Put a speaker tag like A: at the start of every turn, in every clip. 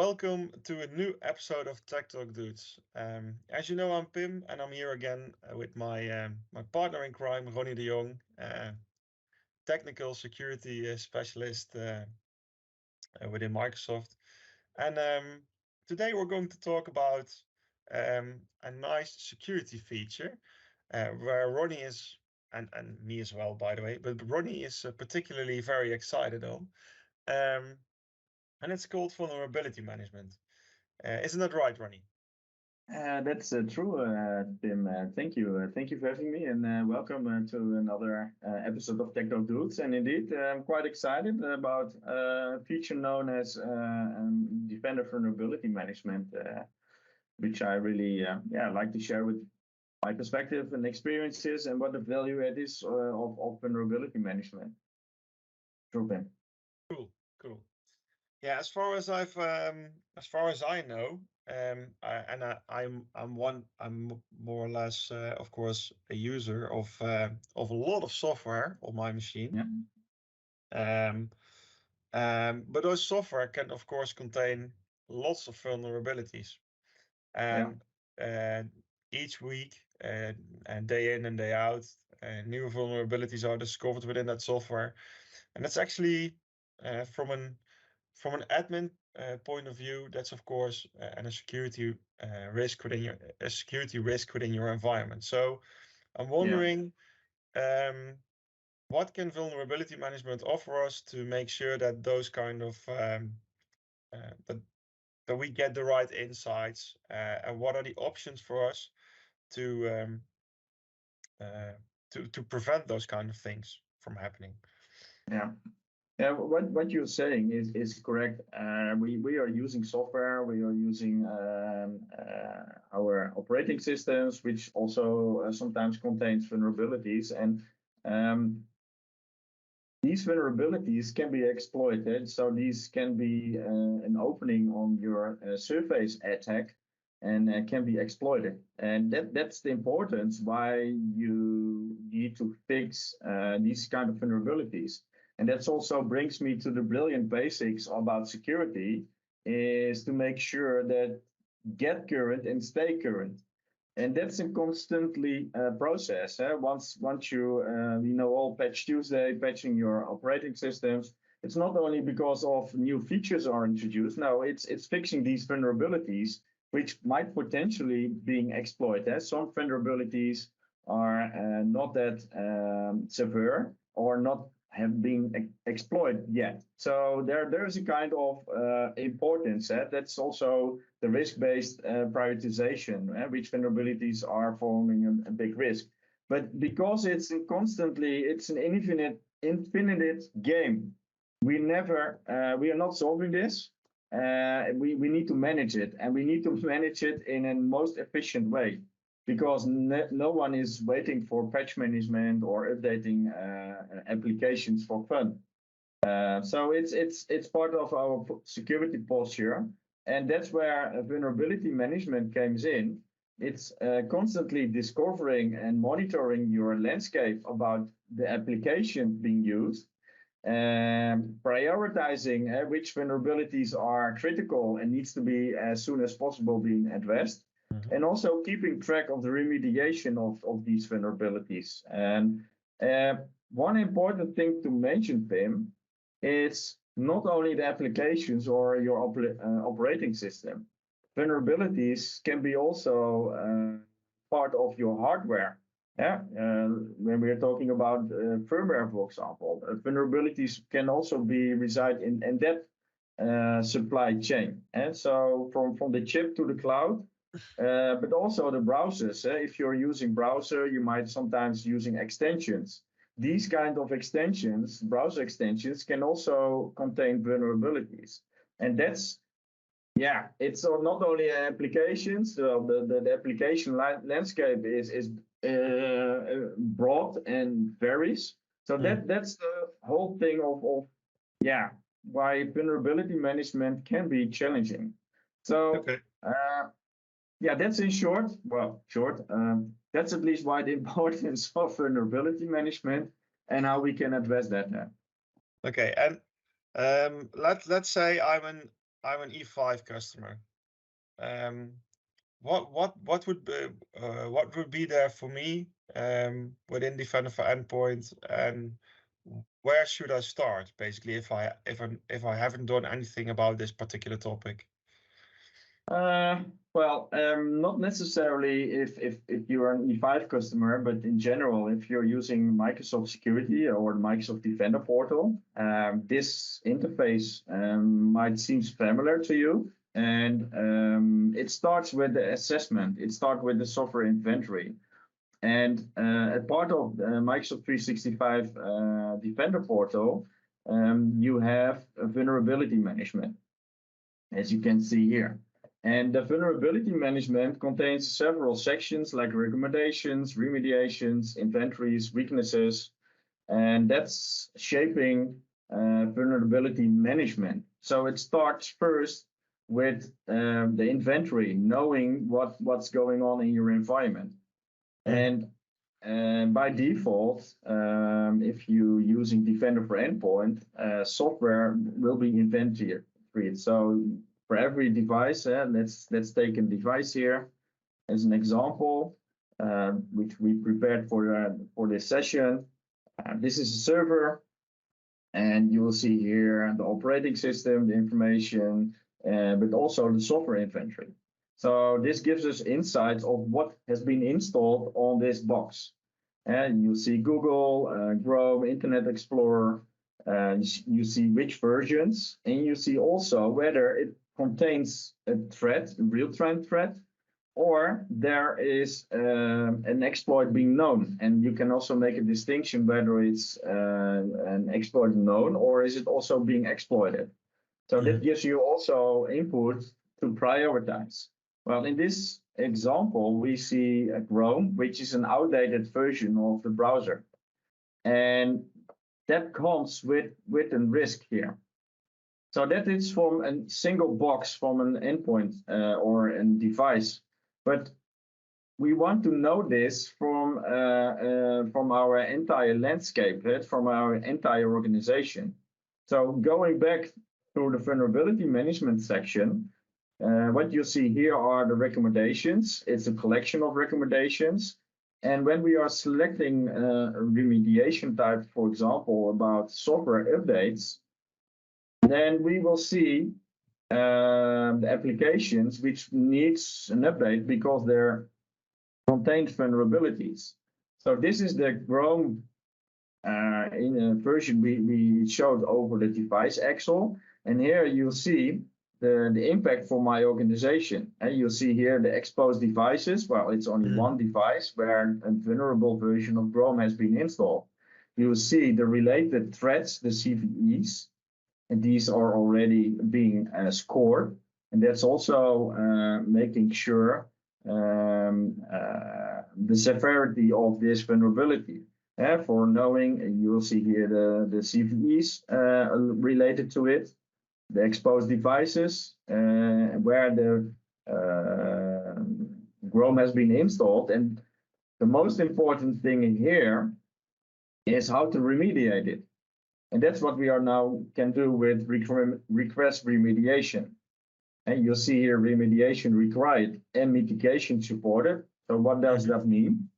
A: welcome to a new episode of TechTalk Dudes. As you know, I'm Pim, and I'm here again with my partner in crime, Ronnie de Jong, technical security specialist within Microsoft. And today we're going to talk about a nice security feature where Ronnie is, and me as well, by the way, but Ronnie is particularly very excited on. And it's called vulnerability management. Isn't that right, Ronnie?
B: That's true, Tim. Thank you. Thank you for having me, and welcome to another episode of TechTalk Dudes. And indeed, I'm quite excited about a feature known as Defender Vulnerability Management, which I really like to share with my perspective and experiences and what the value add is of vulnerability management. True, Tim.
A: Cool. Yeah, as far as I know, I'm more or less, of course, a user of a lot of software on my machine.
B: Yeah.
A: But those software can, of course, contain lots of vulnerabilities, and each week, and day in and day out, new vulnerabilities are discovered within that software, and that's actually from an admin point of view, that's of course and a security risk within your environment. So I'm wondering, what can vulnerability management offer us to make sure that those kind of that we get the right insights, and what are the options for us to to prevent those kind of things from happening?
B: Yeah. Yeah, what you're saying is correct. We are using software. We are using our operating systems, which also sometimes contains vulnerabilities, and these vulnerabilities can be exploited. So these can be an opening on your surface attack, and can be exploited. And that's the importance why you need to fix these kind of vulnerabilities. And that also brings me to the brilliant basics about security, is to make sure that get current and stay current. And that's a constantly process. Once you all Patch Tuesday, patching your operating systems. It's not only because of new features are introduced. No, it's fixing these vulnerabilities which might potentially being exploited. Some vulnerabilities are not that severe or not have been exploited yet. So there is a kind of importance. That's also the risk-based prioritization, which vulnerabilities are forming a big risk. But because it's an infinite game. We are not solving this. We need to manage it, and we need to manage it in a most efficient way, because no one is waiting for patch management or updating applications for fun. So it's part of our security posture, and that's where vulnerability management comes in. It's constantly discovering and monitoring your landscape about the application being used, prioritizing which vulnerabilities are critical and needs to be as soon as possible being addressed, and also keeping track of the remediation of these vulnerabilities. And one important thing to mention, Pim, is not only the applications or your operating system. Vulnerabilities can be also part of your hardware. When we are talking about firmware, for example, vulnerabilities can also reside in that supply chain. And so from the chip to the cloud, but also the browsers. If you're using browser, you might sometimes using extensions. These kind of extensions, browser extensions, can also contain vulnerabilities. And that's, it's not only applications. The application landscape is broad and varies. So that's the whole thing of why vulnerability management can be challenging. So that's in short. That's at least why the importance of vulnerability management and how we can address that now.
A: Okay, and let's say I'm I'm an E5 customer. What would be there for me within Defender for Endpoint, and where should I start basically if I haven't done anything about this particular topic?
B: Well, not necessarily if you're an E5 customer, but in general, if you're using Microsoft Security or the Microsoft Defender portal, this interface might seem familiar to you. And it starts with the assessment. It starts with the software inventory. And as part of the Microsoft 365 Defender portal, you have a vulnerability management, as you can see here. And the vulnerability management contains several sections like recommendations, remediations, inventories, weaknesses, and that's shaping vulnerability management. So it starts first with the inventory, knowing what's going on in your environment. And by default, if you're using Defender for Endpoint, software will be inventoried. So for every device, let's take a device here as an example, which we prepared for this session. This is a server, and you will see here the operating system, the information, but also the software inventory. So this gives us insights of what has been installed on this box. And you see Google, Chrome, Internet Explorer, you see which versions, and you see also whether it contains a threat, a real-time threat, or there is an exploit being known. And you can also make a distinction whether it's an exploit known or is it also being exploited. So that gives you also input to prioritize. Well, in this example, we see Chrome, which is an outdated version of the browser. And that comes with a risk here. So that is from a single box from an endpoint or a device. But we want to know this from our entire landscape, right? From our entire organization. So going back to the vulnerability management section, what you see here are the recommendations. It's a collection of recommendations. And when we are selecting a remediation type, for example, about software updates, then we will see the applications which needs an update because they're contained vulnerabilities. So this is the Chrome in a version we showed over the device axle. And here you'll see the impact for my organization. And you'll see here the exposed devices. Well, it's only one device where a vulnerable version of Chrome has been installed. You'll see the related threats, the CVEs, and these are already being scored. And that's also making sure the severity of this vulnerability. For knowing, you will see here the CVEs related to it, the exposed devices, where the Chrome has been installed. And the most important thing here is how to remediate it. And that's what we are now can do with request remediation. And you'll see here remediation required and mitigation supported. So what does that mean?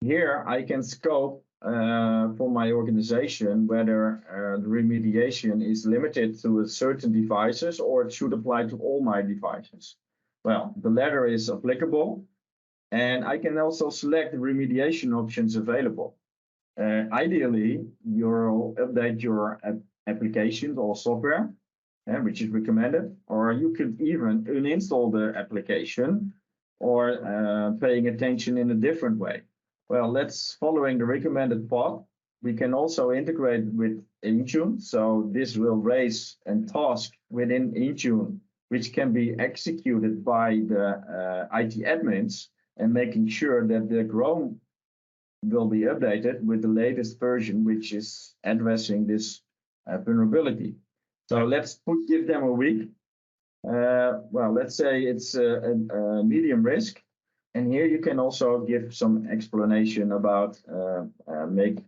B: Here I can scope for my organization whether the remediation is limited to certain devices or it should apply to all my devices. Well, the latter is applicable, and I can also select the remediation options available. Ideally, you'll update your applications or software, which is recommended, or you could even uninstall the application or paying attention in a different way. Well, let's following the recommended path. We can also integrate with Intune. So this will raise a task within Intune, which can be executed by the IT admins and making sure that the Chrome will be updated with the latest version, which is addressing this vulnerability. So let's give them a week. Well, let's say it's a medium risk. And here you can also give some explanation about make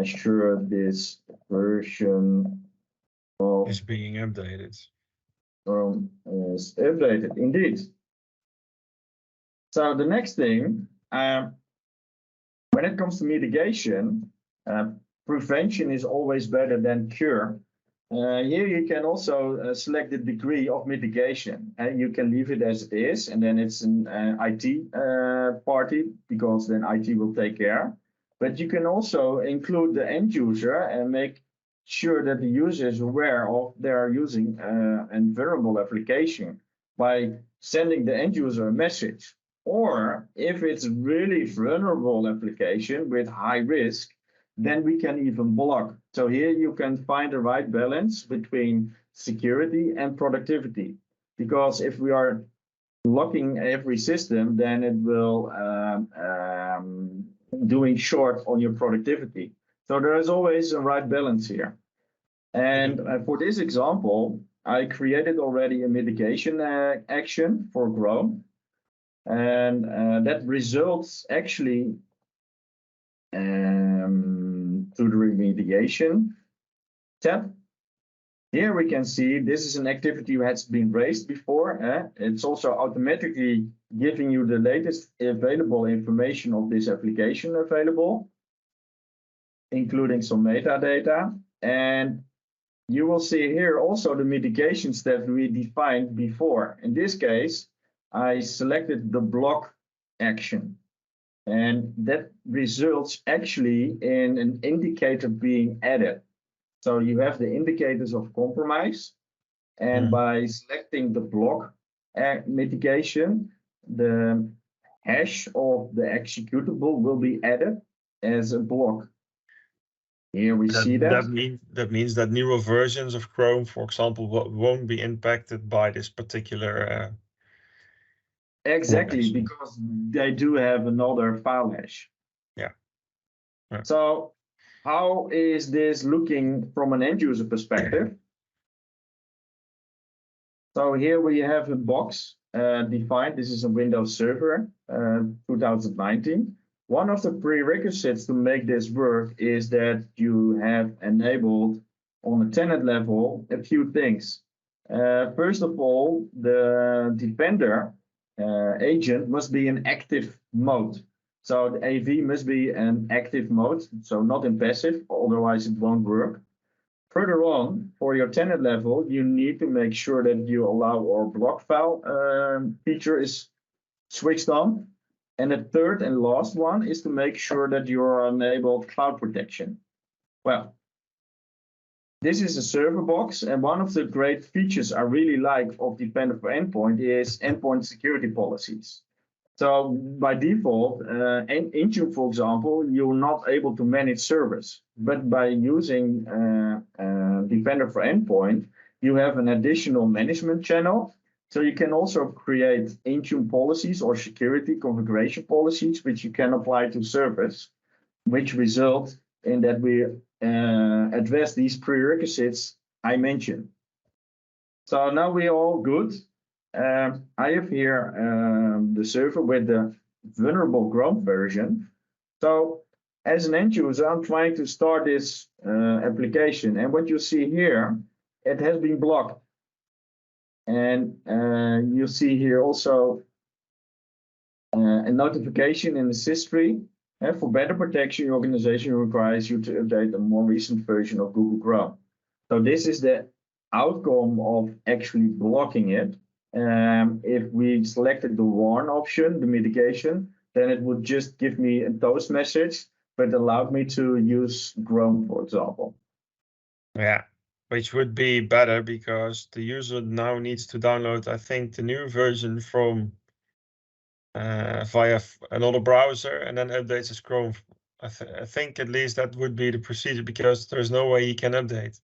B: sure this version
A: Is being updated.
B: Is updated, indeed. So the next thing, when it comes to mitigation, prevention is always better than cure. Here you can also select the degree of mitigation, and you can leave it as it is, and then it's an IT party, because then IT will take care. But you can also include the end user and make sure that the user is aware of they are using a vulnerable application by sending the end user a message. Or if it's really vulnerable application with high risk, then we can even block. So here you can find the right balance between security and productivity. Because if we are blocking every system, then it will doing short on your productivity. So there is always a right balance here. And for this example, I created already a mitigation action for Chrome. And that results actually to the remediation tab. Here we can see this is an activity that has been raised before. It's also automatically giving you the latest available information of this application available, including some metadata. And you will see here also the mitigations that we defined before. In this case, I selected the block action. And that results actually in an indicator being added. So you have the indicators of compromise. And by selecting the block mitigation, the hash of the executable will be added as a block. Here we see that.
A: That means that newer versions of Chrome, for example, won't be impacted by this particular.
B: Exactly, because they do have another file hash.
A: Yeah.
B: So how is this looking from an end user perspective? So here we have a box defined. This is a Windows Server 2019. One of the prerequisites to make this work is that you have enabled on the tenant level a few things. First of all, the Defender agent must be in active mode. So the AV must be an active mode, so not in passive, otherwise it won't work. Further on, for your tenant level, you need to make sure that you allow our block file feature is switched on. And the third and last one is to make sure that you are enabled cloud protection. Well, this is a server box, and one of the great features I really like of Defender for Endpoint is endpoint security policies. So by default, in Intune, for example, you're not able to manage servers. But by using Defender for Endpoint, you have an additional management channel. So you can also create Intune policies or security configuration policies, which you can apply to servers, which result in that we address these prerequisites I mentioned. So now we're all good. I have here the server with the vulnerable Chrome version. So as an end user, I'm trying to start this application. And what you see here, it has been blocked. And you see here also a notification in the history. For better protection, your organization requires you to update a more recent version of Google Chrome. So this is the outcome of actually blocking it. If we selected the warn option, the mitigation, then it would just give me a toast message, but allowed me to use Chrome, for example.
A: Yeah, which would be better because the user now needs to download, I think, the new version from via another browser and then updates his Chrome. I think at least that would be the procedure because there's no way he can update.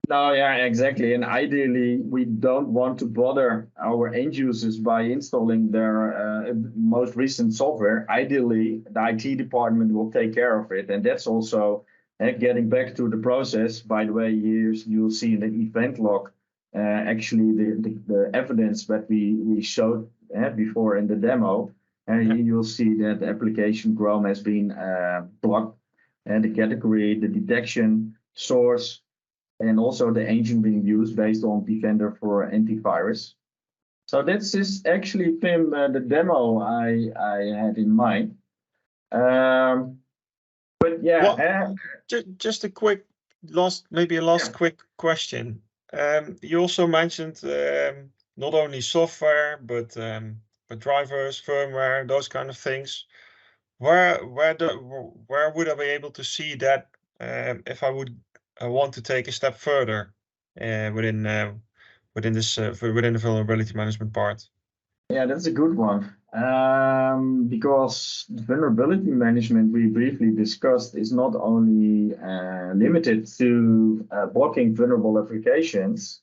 B: No, yeah, exactly. And ideally, we don't want to bother our end users by installing their most recent software. Ideally, the IT department will take care of it. And that's also getting back to the process. By the way, you'll see in the event log, actually the evidence that we showed before in the demo. And you'll see that the application Chrome has been blocked, and the category, the detection, source, and also the engine being used based on Defender for antivirus. So this is actually, Pim, the demo I had in mind. But yeah,
A: just a quick quick question. You also mentioned not only software but drivers, firmware, those kind of things. Where would I be able to see that if I would want to take a step further within the vulnerability management part?
B: Yeah, that's a good one. Because vulnerability management we briefly discussed is not only limited to blocking vulnerable applications,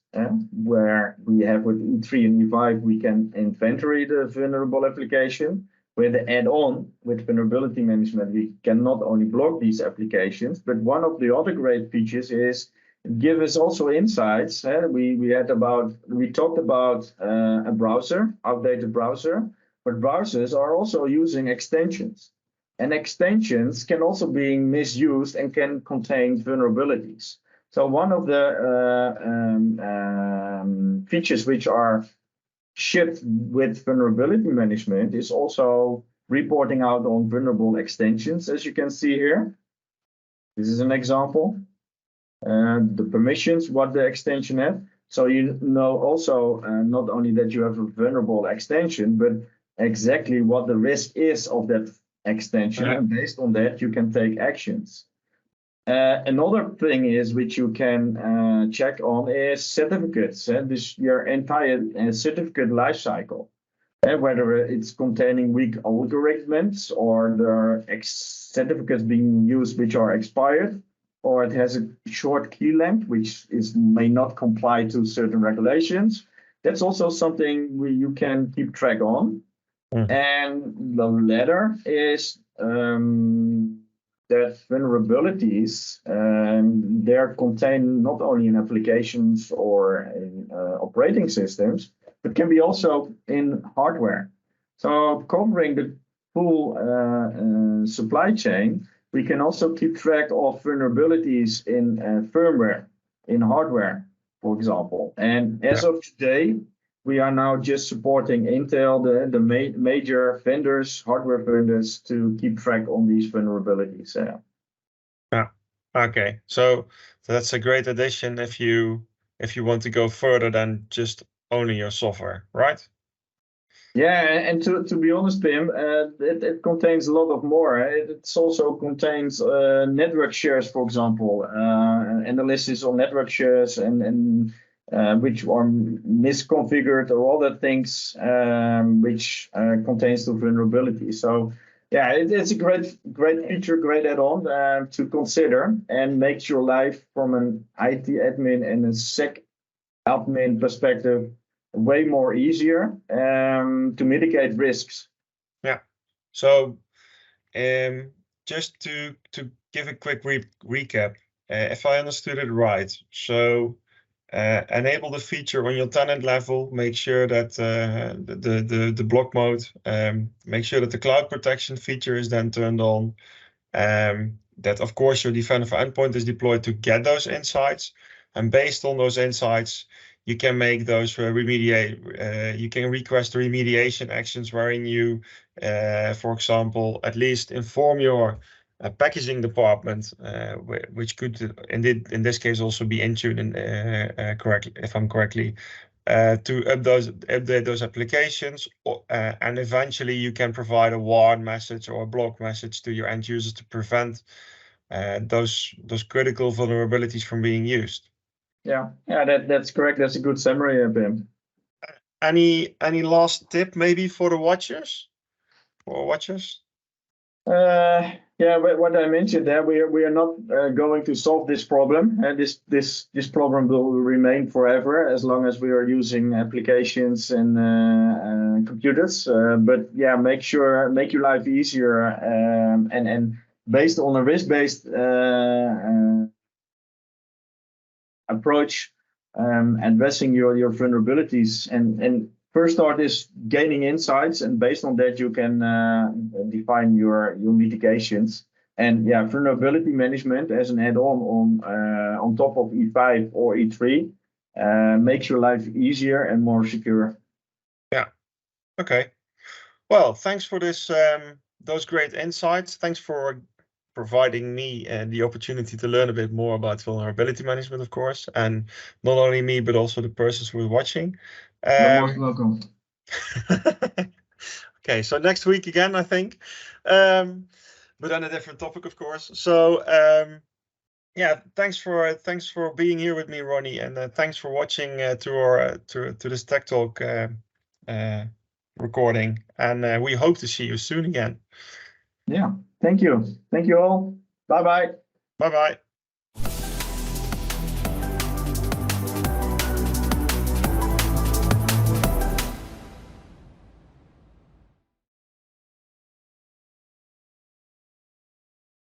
B: where we have with E3 and E5 we can inventory the vulnerable application. With the add-on with vulnerability management, we can not only block these applications, but one of the other great features is give us also insights. We talked about a browser, outdated browser, but browsers are also using extensions, and extensions can also be misused and can contain vulnerabilities. So one of the features which are shipped with vulnerability management is also reporting out on vulnerable extensions, as you can see here. This is an example. The permissions, what the extension has. So you know also not only that you have a vulnerable extension, but exactly what the risk is of that extension. And based on that, you can take actions. Another thing is which you can check on is certificates. This your entire certificate lifecycle. Whether it's containing weak algorithms or the certificates being used which are expired, or it has a short key length, which may not comply to certain regulations. That's also something you can keep track on. And the latter is that vulnerabilities, they're contained not only in applications or in operating systems, but can be also in hardware. So covering the full supply chain, we can also keep track of vulnerabilities in firmware, in hardware, for example. And as of today, we are now just supporting Intel, the major vendors, hardware vendors, to keep track on these vulnerabilities.
A: Yeah. Okay. So that's a great addition if you want to go further than just only your software, right?
B: Yeah, and to be honest, Pim, it contains a lot of more. It also contains network shares, for example, analysis on network shares and which are misconfigured or other things which contains the vulnerability. So yeah, it's a great feature, great add-on to consider, and makes your life from an IT admin and a sec admin perspective way more easier to mitigate risks.
A: Yeah. So just to give a quick recap, if I understood it right, so enable the feature on your tenant level, make sure that the block mode, make sure that the cloud protection feature is then turned on, that of course your Defender for Endpoint is deployed to get those insights, and based on those insights, you can make those you can request remediation actions wherein you, for example, at least inform your packaging department, which could in this case also be Intune, correctly, if I'm correctly, to update those applications, and eventually you can provide a warn message or a block message to your end users to prevent those critical vulnerabilities from being used.
B: Yeah, that's correct. That's a good summary, Pim.
A: Any last tip maybe for the watchers or watchers?
B: Yeah, what I mentioned there, we are not going to solve this problem, and this problem will remain forever as long as we are using applications and computers. But yeah, make your life easier, and based on a risk-based approach, addressing your vulnerabilities, and first start is gaining insights, and based on that you can define your mitigations. And yeah, vulnerability management as an add-on on top of E5 or E3 makes your life easier and more secure.
A: Yeah. Okay. Well, thanks for this. Those great insights. Thanks for providing me the opportunity to learn a bit more about vulnerability management, of course, and not only me but also the persons who are watching.
B: You're most welcome.
A: Okay, so next week again, I think, but on a different topic, of course. So yeah, thanks for being here with me, Ronnie, and thanks for watching to this Tech Talk recording. And we hope to see you soon again.
B: Yeah, thank you all. Bye bye.
A: Bye bye.